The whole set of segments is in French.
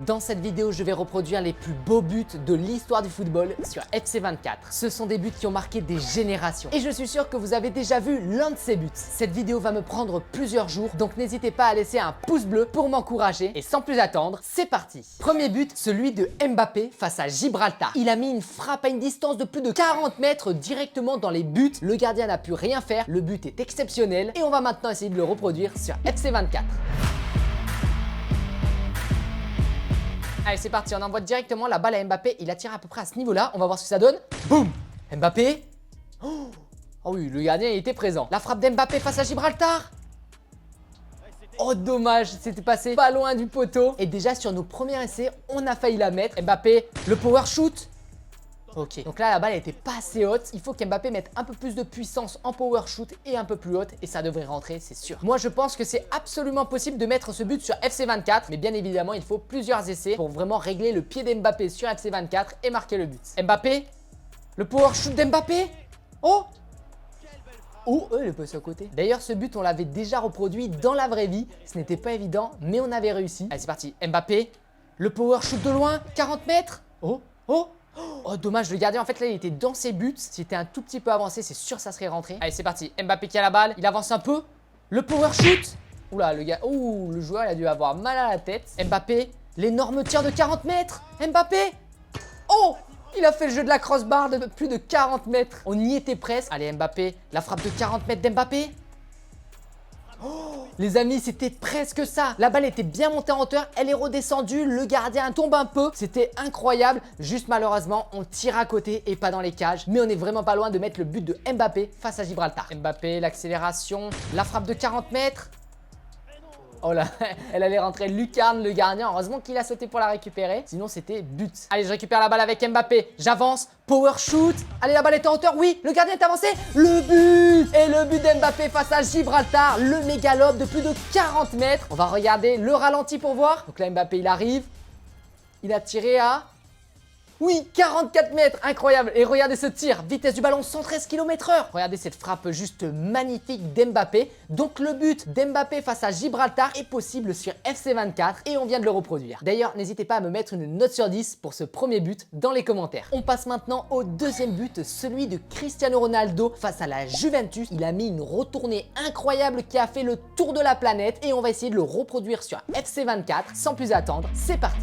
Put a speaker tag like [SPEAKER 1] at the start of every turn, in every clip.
[SPEAKER 1] Dans cette vidéo, je vais reproduire les plus beaux buts de l'histoire du football sur FC24. Ce sont des buts qui ont marqué des générations. Et je suis sûr que vous avez déjà vu l'un de ces buts. Cette vidéo va me prendre plusieurs jours, donc n'hésitez pas à laisser un pouce bleu pour m'encourager. Et sans plus attendre, c'est parti. Premier but, celui de Mbappé face à Gibraltar. Il a mis une frappe à une distance de plus de 40 mètres directement dans les buts. Le gardien n'a pu rien faire, le but est exceptionnel. Et on va maintenant essayer de le reproduire sur FC24. Allez, c'est parti, on envoie directement la balle à Mbappé. Il attire à peu près à ce niveau-là. On va voir ce que ça donne. Boum! Mbappé. Oh oui, le gardien il était présent. La frappe d'Mbappé face à Gibraltar. Oh dommage, c'était passé pas loin du poteau. Et déjà sur nos premiers essais, on a failli la mettre. Mbappé, le power shoot. Ok, donc là la balle était pas assez haute. Il faut qu'Mbappé mette un peu plus de puissance en power shoot et un peu plus haute. Et ça devrait rentrer, c'est sûr. Moi je pense que c'est absolument possible de mettre ce but sur FC24. Mais bien évidemment, il faut plusieurs essais pour vraiment régler le pied d'Mbappé sur FC24 et marquer le but. Mbappé, le power shoot d'Mbappé. Oh, il est passé à côté. D'ailleurs, ce but, on l'avait déjà reproduit dans la vraie vie. Ce n'était pas évident, mais on avait réussi. Allez, c'est parti. Mbappé, le power shoot de loin, 40 mètres. Oh, dommage, le gardien, en fait, là, il était dans ses buts. S'il était un tout petit peu avancé, c'est sûr ça serait rentré. Allez, c'est parti. Mbappé qui a la balle. Il avance un peu. Le power shoot. Oula, le joueur, il a dû avoir mal à la tête. Mbappé, l'énorme tir de 40 mètres. Mbappé. Oh, il a fait le jeu de la crossbar de plus de 40 mètres. On y était presque. Allez, Mbappé, la frappe de 40 mètres d'Mbappé. Oh, les amis, c'était presque ça. La balle était bien montée en hauteur, elle est redescendue, le gardien tombe un peu. C'était incroyable. Juste malheureusement, on tire à côté et pas dans les cages. Mais on est vraiment pas loin de mettre le but de Mbappé face à Gibraltar. Mbappé, l'accélération, la frappe de 40 mètres. Oh là, elle allait rentrer lucarne le gardien. Heureusement qu'il a sauté pour la récupérer. Sinon, c'était but. Allez, je récupère la balle avec Mbappé. J'avance. Power shoot. Allez, la balle est en hauteur. Oui, le gardien est avancé. Le but. Et le but d'Mbappé face à Gibraltar. Le méga lob de plus de 40 mètres. On va regarder le ralenti pour voir. Donc là, Mbappé, il arrive. Il a tiré à... Oui, 44 mètres, incroyable. Et regardez ce tir, vitesse du ballon 113 km/h. Regardez cette frappe juste magnifique d'Mbappé. Donc le but d'Mbappé face à Gibraltar est possible sur FC24 et on vient de le reproduire. D'ailleurs, n'hésitez pas à me mettre une note sur 10 pour ce premier but dans les commentaires. On passe maintenant au deuxième but, celui de Cristiano Ronaldo face à la Juventus. Il a mis une retournée incroyable qui a fait le tour de la planète et on va essayer de le reproduire sur FC24. Sans plus attendre, c'est parti.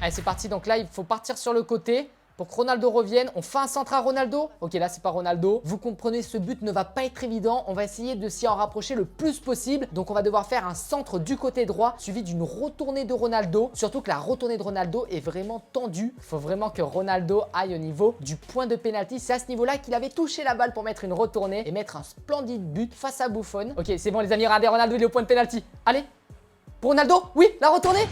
[SPEAKER 1] Allez, c'est parti. Donc là, il faut partir sur le côté pour que Ronaldo revienne. On fait un centre à Ronaldo. Ok, là, c'est pas Ronaldo. Vous comprenez, ce but ne va pas être évident. On va essayer de s'y en rapprocher le plus possible. Donc, on va devoir faire un centre du côté droit suivi d'une retournée de Ronaldo. Surtout que la retournée de Ronaldo est vraiment tendue. Il faut vraiment que Ronaldo aille au niveau du point de pénalty. C'est à ce niveau-là qu'il avait touché la balle pour mettre une retournée et mettre un splendide but face à Buffon. Ok, c'est bon, les amis. Regardez, Ronaldo, il est au point de pénalty. Allez, pour Ronaldo. Oui, la retournée.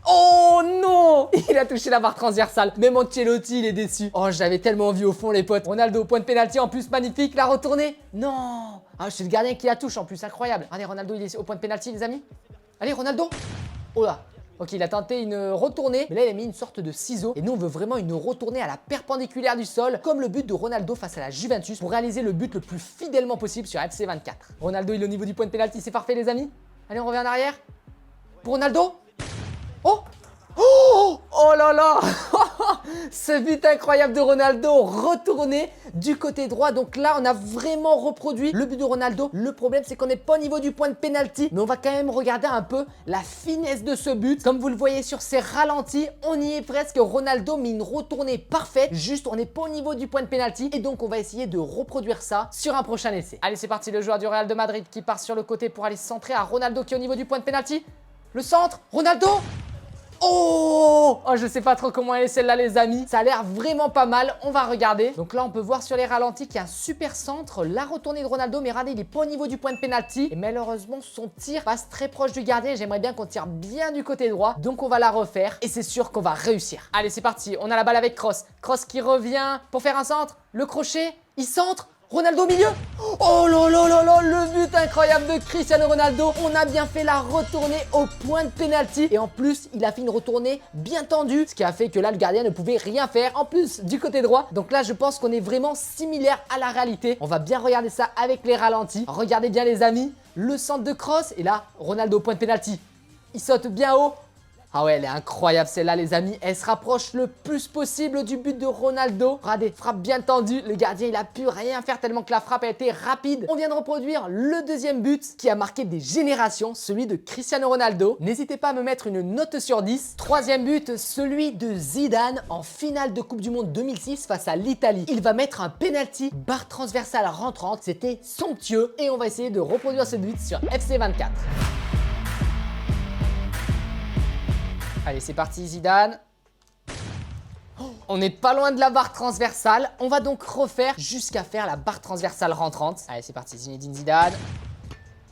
[SPEAKER 1] Oh non! Il a touché la barre transversale. Même Ancelotti, il est déçu. Oh, j'avais tellement envie au fond, les potes. Ronaldo au point de pénalty, en plus magnifique. La retournée. Non! Ah, c'est le gardien qui la touche en plus, incroyable. Allez, Ronaldo, il est au point de pénalty, les amis. Allez, Ronaldo. Oh là. Ok, il a tenté une retournée, mais là, il a mis une sorte de ciseau. Et nous, on veut vraiment une retournée à la perpendiculaire du sol, comme le but de Ronaldo face à la Juventus, pour réaliser le but le plus fidèlement possible sur FC24. Ronaldo, il est au niveau du point de pénalty, c'est parfait, les amis. Allez, on revient en arrière. Pour Ronaldo. Oh là là. Ce but incroyable de Ronaldo retourné du côté droit. Donc là, on a vraiment reproduit le but de Ronaldo. Le problème, c'est qu'on n'est pas au niveau du point de pénalty. Mais on va quand même regarder un peu la finesse de ce but. Comme vous le voyez sur ces ralentis, on y est presque. Ronaldo met une retournée parfaite. Juste, on n'est pas au niveau du point de pénalty. Et donc, on va essayer de reproduire ça sur un prochain essai. Allez, c'est parti. Le joueur du Real de Madrid qui part sur le côté pour aller centrer à Ronaldo qui est au niveau du point de pénalty. Le centre, Ronaldo. Oh, je sais pas trop comment elle est celle-là, les amis. Ça a l'air vraiment pas mal. On va regarder. Donc là, on peut voir sur les ralentis qu'il y a un super centre. La retournée de Ronaldo, mais regardez, il est pas au niveau du point de pénalty. Et malheureusement, son tir passe très proche du gardien. J'aimerais bien qu'on tire bien du côté droit. Donc on va la refaire et c'est sûr qu'on va réussir. Allez, c'est parti. On a la balle avec Kroos. Kroos qui revient pour faire un centre. Le crochet, il centre. Ronaldo au milieu. Oh là là là là, le but incroyable de Cristiano Ronaldo. On a bien fait la retournée au point de pénalty. Et en plus, il a fait une retournée bien tendue. Ce qui a fait que là, le gardien ne pouvait rien faire. En plus, du côté droit. Donc là, je pense qu'on est vraiment similaire à la réalité. On va bien regarder ça avec les ralentis. Regardez bien les amis. Le centre de cross. Et là, Ronaldo au point de pénalty. Il saute bien haut. Ah ouais, elle est incroyable celle-là les amis. Elle se rapproche le plus possible du but de Ronaldo. Regardez, frappe bien tendue. Le gardien, il a pu rien faire tellement que la frappe a été rapide. On vient de reproduire le deuxième but qui a marqué des générations, celui de Cristiano Ronaldo. N'hésitez pas à me mettre une note sur 10. Troisième but, celui de Zidane en finale de Coupe du Monde 2006 face à l'Italie. Il va mettre un penalty, barre transversale rentrante. C'était somptueux et on va essayer de reproduire ce but sur FC24. Allez, c'est parti, Zidane. On n'est pas loin de la barre transversale. On va donc refaire jusqu'à faire la barre transversale rentrante. Allez, c'est parti, Zinedine Zidane.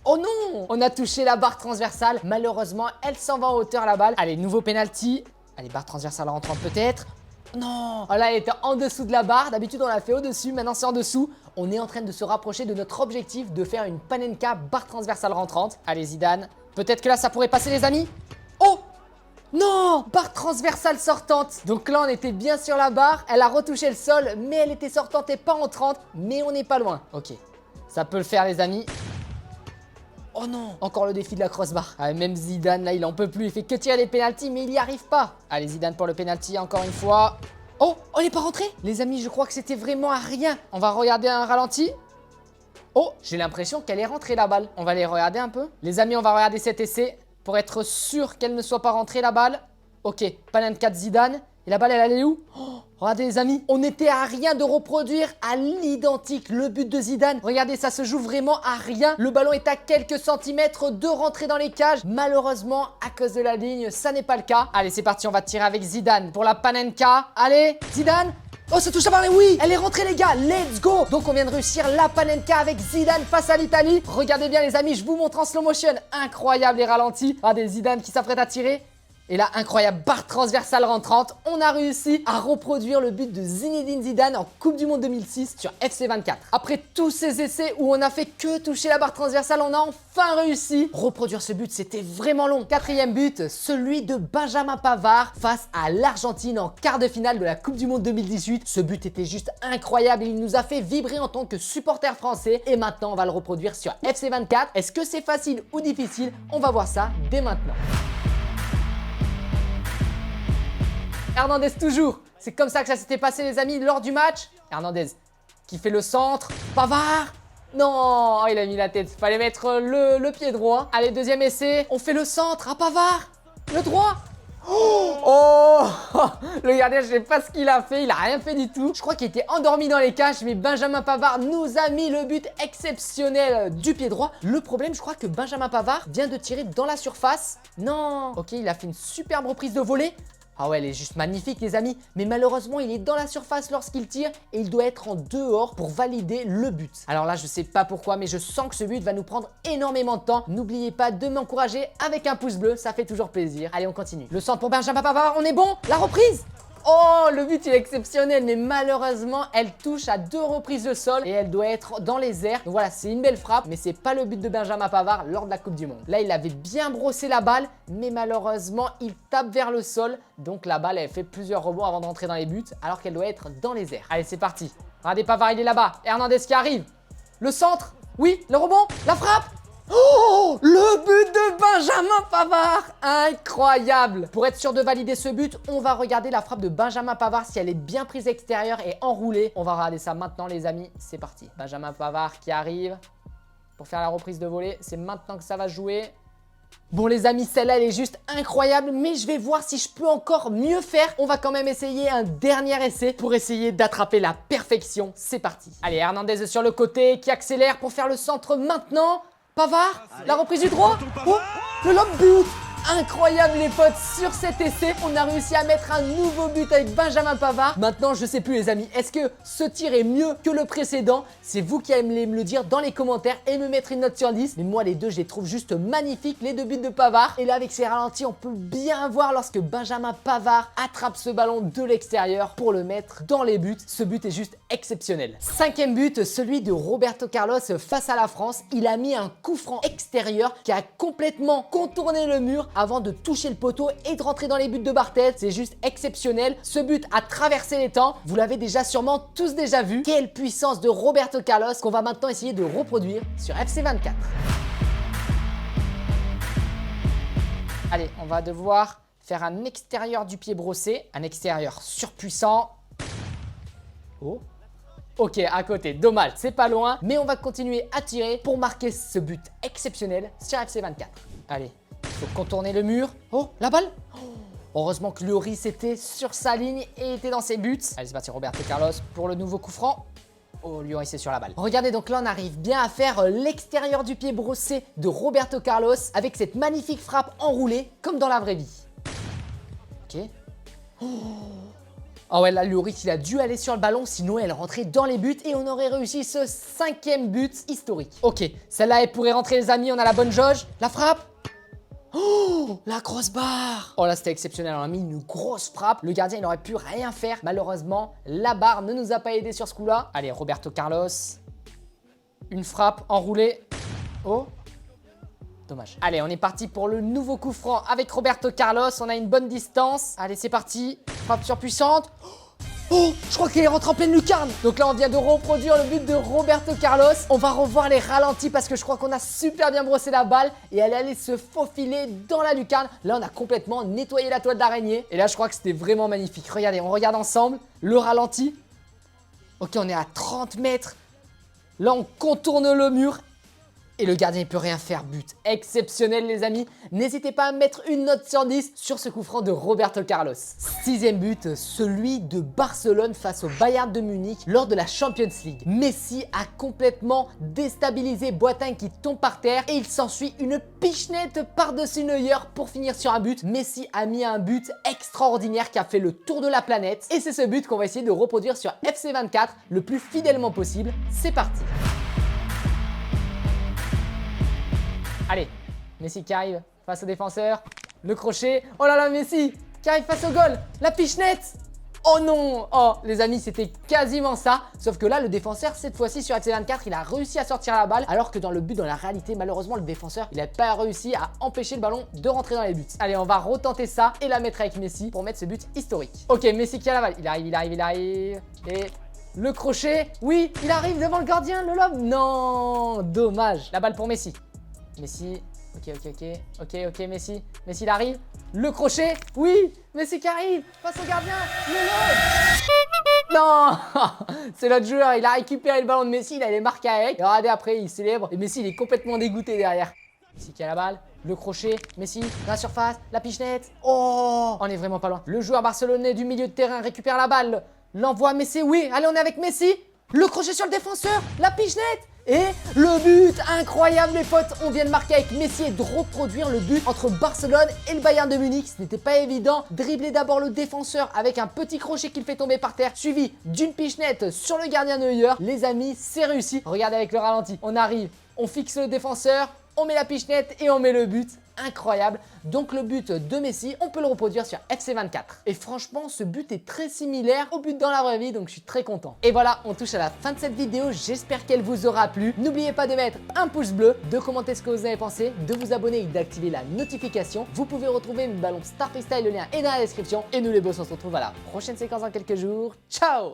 [SPEAKER 1] Oh non! On a touché la barre transversale. Malheureusement, elle s'en va en hauteur, la balle. Allez, nouveau penalty. Allez, barre transversale rentrante peut-être. Non! Oh là, elle était en dessous de la barre. D'habitude, on l'a fait au-dessus. Maintenant, c'est en dessous. On est en train de se rapprocher de notre objectif de faire une Panenka barre transversale rentrante. Allez, Zidane. Peut-être que là, ça pourrait passer, les amis. Oh! Non! Barre transversale sortante. Donc là, on était bien sur la barre. Elle a retouché le sol, mais elle était sortante et pas entrante. Mais on n'est pas loin. Ok. Ça peut le faire, les amis. Oh non! Encore le défi de la crossbar. Ah, même Zidane, là, il en peut plus. Il fait que tirer les pénaltys, mais il n'y arrive pas. Allez, Zidane pour le pénalty, encore une fois. Oh! On n'est pas rentré? Les amis, je crois que c'était vraiment à rien. On va regarder un ralenti. Oh! J'ai l'impression qu'elle est rentrée, la balle. On va les regarder un peu. Les amis, on va regarder cet essai. Pour être sûr qu'elle ne soit pas rentrée la balle. Ok, Panenka de Zidane. Et la balle, elle allait où? Oh, regardez les amis, on était à rien de reproduire à l'identique le but de Zidane. Regardez, ça se joue vraiment à rien. Le ballon est à quelques centimètres de rentrer dans les cages. Malheureusement, à cause de la ligne, ça n'est pas le cas. Allez, c'est parti, on va tirer avec Zidane pour la Panenka. Allez, Zidane. Oh, ça touche à barre, oui, elle est rentrée les gars, let's go. Donc on vient de réussir la Panenka avec Zidane face à l'Italie. Regardez bien les amis, je vous montre en slow motion. Incroyable les ralentis. Regardez Zidane qui s'apprête à tirer. Et là, incroyable barre transversale rentrante. On a réussi à reproduire le but de Zinedine Zidane en Coupe du Monde 2006 sur FC24. Après tous ces essais où on a fait que toucher la barre transversale, on a enfin réussi. Reproduire ce but, c'était vraiment long. Quatrième but, celui de Benjamin Pavard face à l'Argentine en quart de finale de la Coupe du Monde 2018. Ce but était juste incroyable. Il nous a fait vibrer en tant que supporter français. Et maintenant, on va le reproduire sur FC24. Est-ce que c'est facile ou difficile? On va voir ça dès maintenant. Hernandez toujours. C'est comme ça que ça s'était passé les amis lors du match. Hernandez qui fait le centre. Pavard. Non, il a mis la tête. Fallait mettre le pied droit. Allez, deuxième essai. On fait le centre à Pavard. Le droit. Oh, le gardien, je sais pas ce qu'il a fait. Il a rien fait du tout. Je crois qu'il était endormi dans les cages. Mais Benjamin Pavard nous a mis le but exceptionnel du pied droit. Le problème, je crois que Benjamin Pavard vient de tirer dans la surface. Non. Ok, il a fait une superbe reprise de volée. Ah ouais, elle est juste magnifique les amis, mais malheureusement il est dans la surface lorsqu'il tire et il doit être en dehors pour valider le but. Alors là je sais pas pourquoi, mais je sens que ce but va nous prendre énormément de temps. N'oubliez pas de m'encourager avec un pouce bleu, ça fait toujours plaisir. Allez, on continue. Le centre pour Benjamin Pavard, on est bon? La reprise? Oh, le but il est exceptionnel, mais malheureusement elle touche à 2 reprises le sol et elle doit être dans les airs. Donc voilà, c'est une belle frappe, mais c'est pas le but de Benjamin Pavard lors de la Coupe du Monde. Là il avait bien brossé la balle, mais malheureusement il tape vers le sol. Donc la balle elle fait plusieurs rebonds avant de rentrer dans les buts, alors qu'elle doit être dans les airs. Allez, c'est parti. Regardez, Pavard il est là-bas. Hernandez qui arrive. Le centre. Oui, le rebond. La frappe. Oh, le but de Benjamin Pavard. Incroyable. Pour être sûr de valider ce but, on va regarder la frappe de Benjamin Pavard si elle est bien prise extérieure et enroulée. On va regarder ça maintenant les amis, c'est parti. Benjamin Pavard qui arrive pour faire la reprise de volée. C'est maintenant que ça va jouer. Bon les amis, celle-là elle est juste incroyable, mais je vais voir si je peux encore mieux faire. On va quand même essayer un dernier essai pour essayer d'attraper la perfection. C'est parti. Allez, Hernandez sur le côté qui accélère pour faire le centre maintenant. Pavard, la reprise du droit. Oh, le lob but. incroyable les potes, sur cet essai, on a réussi à mettre un nouveau but avec Benjamin Pavard. Maintenant, je sais plus les amis, est-ce que ce tir est mieux que le précédent? C'est vous qui allez me le dire dans les commentaires et me mettre une note sur 10. Mais moi, les deux, je les trouve juste magnifiques, les deux buts de Pavard. Et là, avec ces ralentis, on peut bien voir lorsque Benjamin Pavard attrape ce ballon de l'extérieur pour le mettre dans les buts. Ce but est juste exceptionnel. Cinquième but, celui de Roberto Carlos face à la France. Il a mis un coup franc extérieur qui a complètement contourné le mur avant de toucher le poteau et de rentrer dans les buts de Barthez. C'est juste exceptionnel. Ce but a traversé les temps. Vous l'avez sûrement tous déjà vu. Quelle puissance de Roberto Carlos qu'on va maintenant essayer de reproduire sur FC24. Allez, on va devoir faire un extérieur du pied brossé, un extérieur surpuissant. Oh. Ok, à côté, dommage, c'est pas loin, mais on va continuer à tirer pour marquer ce but exceptionnel sur FC24. Allez, il faut contourner le mur. Oh, la balle. Oh, heureusement que Lloris était sur sa ligne et était dans ses buts. Allez, c'est parti, Roberto Carlos pour le nouveau coup franc. Oh, Lloris est sur la balle. Regardez, donc là, on arrive bien à faire l'extérieur du pied brossé de Roberto Carlos avec cette magnifique frappe enroulée, comme dans la vraie vie. Ok. Oh. Ah ouais, là, Lloris, il a dû aller sur le ballon, sinon elle rentrait dans les buts et on aurait réussi ce cinquième but historique. Ok, celle-là, elle pourrait rentrer, les amis, on a la bonne jauge. La frappe. Oh, la grosse barre. Oh là, c'était exceptionnel, on a mis une grosse frappe. Le gardien, il n'aurait pu rien faire. Malheureusement, la barre ne nous a pas aidé sur ce coup-là. Allez, Roberto Carlos. Une frappe enroulée. Oh. Dommage. Allez, on est parti pour le nouveau coup franc avec Roberto Carlos. On a une bonne distance. Allez, c'est parti. Frappe surpuissante. Oh, je crois qu'il est rentré en pleine lucarne. Donc là, on vient de reproduire le but de Roberto Carlos. On va revoir les ralentis parce que je crois qu'on a super bien brossé la balle et elle est allée se faufiler dans la lucarne. Là, on a complètement nettoyé la toile d'araignée. Et là, je crois que c'était vraiment magnifique. Regardez, on regarde ensemble le ralenti. Ok, on est à 30 mètres. Là, on contourne le mur. Et le gardien, il peut rien faire, but exceptionnel les amis. N'hésitez pas à mettre une note sur 10 sur ce coup franc de Roberto Carlos. Sixième but, celui de Barcelone face au Bayern de Munich lors de la Champions League. Messi a complètement déstabilisé Boateng qui tombe par terre et il s'ensuit une pichenette par-dessus Neuer pour finir sur un but. Messi a mis un but extraordinaire qui a fait le tour de la planète et c'est ce but qu'on va essayer de reproduire sur FC24 le plus fidèlement possible. C'est parti. Allez, Messi qui arrive face au défenseur. Le crochet. Oh là là, Messi qui arrive face au goal. La pichenette. Oh non. Oh, les amis, c'était quasiment ça. Sauf que là, le défenseur, cette fois-ci sur FC24, il a réussi à sortir la balle. Alors que dans le but, dans la réalité, malheureusement, le défenseur, il n'a pas réussi à empêcher le ballon de rentrer dans les buts. Allez, on va retenter ça et la mettre avec Messi pour mettre ce but historique. Ok, Messi qui a la balle. Il arrive. Et... le crochet. Oui, il arrive devant le gardien. Le lob. Non, dommage. La balle pour Messi. Messi, ok, Messi, il arrive, le crochet, oui, Messi qui arrive, face au gardien, le lob. Non, c'est l'autre joueur, il a récupéré le ballon de Messi, il allait marquer avec, et regardez après, il célèbre, et Messi, il est complètement dégoûté derrière. Messi qui a la balle, le crochet, Messi, dans la surface, la pichenette, oh, on est vraiment pas loin. Le joueur barcelonais du milieu de terrain récupère la balle, l'envoie à Messi, oui, allez, on est avec Messi, le crochet sur le défenseur, la pichenette. Et le but incroyable les potes, on vient de marquer avec Messi et de reproduire le but entre Barcelone et le Bayern de Munich. Ce n'était pas évident, dribbler d'abord le défenseur avec un petit crochet qu'il fait tomber par terre, suivi d'une pichenette sur le gardien Neuer. Les amis, c'est réussi. Regardez avec le ralenti, on arrive, on fixe le défenseur, on met la pichenette et on met le but. Incroyable. Donc le but de Messi, on peut le reproduire sur FC24. Et franchement, ce but est très similaire au but dans la vraie vie, donc je suis très content. Et voilà, on touche à la fin de cette vidéo. J'espère qu'elle vous aura plu. N'oubliez pas de mettre un pouce bleu, de commenter ce que vous avez pensé, de vous abonner et d'activer la notification. Vous pouvez retrouver mes ballons Star Freestyle, le lien est dans la description. Et nous les boss, on se retrouve à la prochaine séquence dans quelques jours. Ciao!